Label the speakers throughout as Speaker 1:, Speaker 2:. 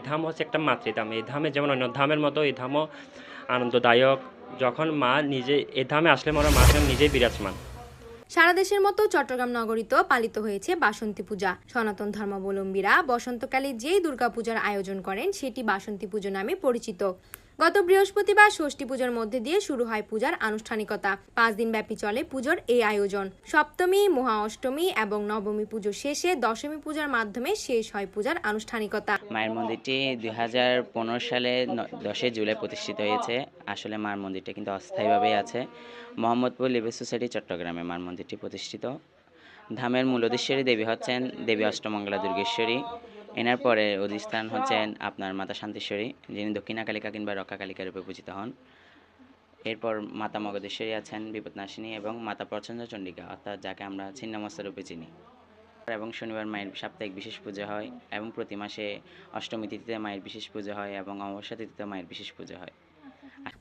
Speaker 1: ধাম হচ্ছে একটা মাতৃধাম। এই ধামে যেমন অন্য ধামের মতো এই ধামও আনন্দদায়ক। যখন মা নিজে এই ধামে আসলে মনে হয় মা নিজেই বিরাজমান।
Speaker 2: সারা দেশের মতো চট্টগ্রাম নগরীতেও পালিত হয়েছে বাসন্তী পূজা। সনাতন ধর্মাবলম্বীরা বসন্তকালে যেই দুর্গাপূজার আয়োজন করেন সেটি বাসন্তী পুজো নামে পরিচিত। গত বৃহস্পতিবার ষষ্ঠী পূজার মধ্যে দিয়ে শুরু হয় পূজার আনুষ্ঠানিকতা। 5 দিন ব্যাপী চলে পুজোর এই আয়োজন। সপ্তমী, মহা অষ্টমী এবং নবমী পুজো শেষে দশমী পূজার মাধ্যমে শেষ হয় পূজার আনুষ্ঠানিকতা।
Speaker 3: মায়ের মন্দিরটি 2015 সালে 10 জুলাই প্রতিষ্ঠিত হয়েছে। আসলে মার মন্দিরটা কিন্তু অস্থায়ীভাবেই আছে। মোহাম্মদপুর লিভিং সোসাইটি চট্টগ্রামে মার মন্দিরটি প্রতিষ্ঠিত। ধামের মূল অধীশ্বরী দেবী হচ্ছেন দেবী অষ্টমঙ্গলা দুর্গেশ্বরী। এনার পরে অধিষ্ঠান হচ্ছেন আপনার মাতা শান্তিশ্বরী, যিনি দক্ষিণা কালিকা কিংবা রক্ষা কালিকা রূপে পূজিত হন। এরপর মাতা মগধেশ্বরী আছেন বিপদনাশিনী এবং মাতা প্রচণ্ড চণ্ডিকা, অর্থাৎ যাকে আমরা ছিন্নমস্তা রূপে চিনি। এবং শনিবার মায়ের সাপ্তাহিক বিশেষ পুজো হয় এবং প্রতি মাসে অষ্টমী তিথিতে মায়ের বিশেষ পুজো হয় এবং অমাবস্যা তিথিতে মায়ের বিশেষ পুজো হয়।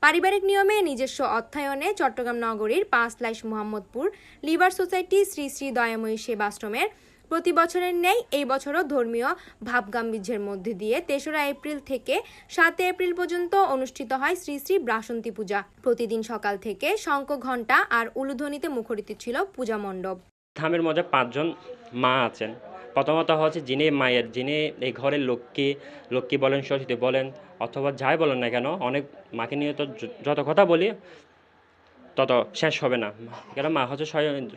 Speaker 2: পারিবারিক নিয়মে নিজস্ব অর্থায়নে চট্টগ্রাম নগরীর 5 মোহাম্মদপুর লিভার সোসাইটি শ্রী শ্রী দয়াময়ী সেবাশ্রমের প্রতি বছরের ন্যায় এই বছরও ধর্মীয় ভাবগাম্ভীর্যের মধ্যে দিয়ে 3রা এপ্রিল থেকে 7 এপ্রিল পর্যন্ত অনুষ্ঠিত হয় শ্রী শ্রী বাসন্তী পূজা। প্রতিদিন সকাল থেকে শঙ্খ, ঘণ্টা আর উলুধ্বনিতে মুখরিত ছিল পূজা মণ্ডপ।
Speaker 1: ধামের মধ্যে 5 জন মা আছেন। প্রথমত হচ্ছে যিনি এই ঘরের লক্ষ্মী বলেন, সরস্বতী বলেন অথবা যাই বলেন না কেন, অনেক মাকে নিয়ে তো যত কথা বলি তত শেষ হবে না। কেন মা হচ্ছে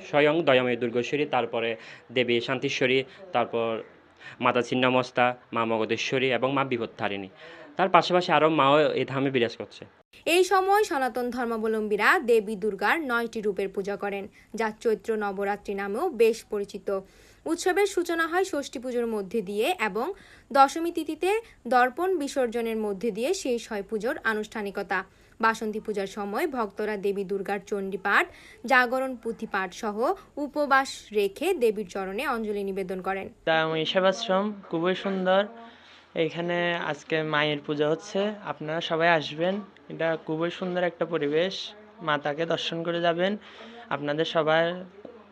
Speaker 1: স্বয়ং দয়াময়ী দুর্গেশ্বরী, তারপরে দেবী শান্তিশ্বরী, তারপর মাতা ছিন্নমস্তা, মা মগধেশ্বরী এবং মা বিপদতারিণী। তার পাশাপাশি আরও মাও এই ধামে বিরাজ করছে।
Speaker 2: এই সময় সনাতন ধর্মাবলম্বীরা দেবী দুর্গার 9টি রূপের পূজা করেন, যা চৈত্র নবরাত্রি নামেও বেশ পরিচিত। উৎসবের সূচনা হয় ষষ্ঠী পুজোর মধ্যে দিয়ে এবং দশমী তিথিতে দর্পণ বিসর্জনের মধ্যে দিয়ে শেষ হয় পুজোর আনুষ্ঠানিকতা। বাসন্তী পূজার সময় ভক্তরা দেবী দুর্গার চণ্ডী পাঠ, জাগরণ পুঁথি পাঠ সহ উপবাস রেখে দেবীর চরণে অঞ্জলি নিবেদন করেন।
Speaker 4: দয়াময়ী সেবাশ্রম খুবই সুন্দর। এখানে আজকে মায়ের পূজা হচ্ছে, আপনারা সবাই আসবেন। এটা খুবই সুন্দর একটা পরিবেশ, মাতাকে দর্শন করে যাবেন। আপনাদের সবার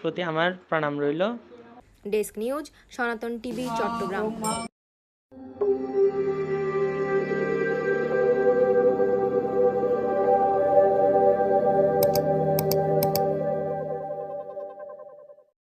Speaker 4: প্রতি আমার প্রণাম রইল।
Speaker 2: ডেস্ক নিউজ, সনাতন টিভি, চট্টগ্রাম।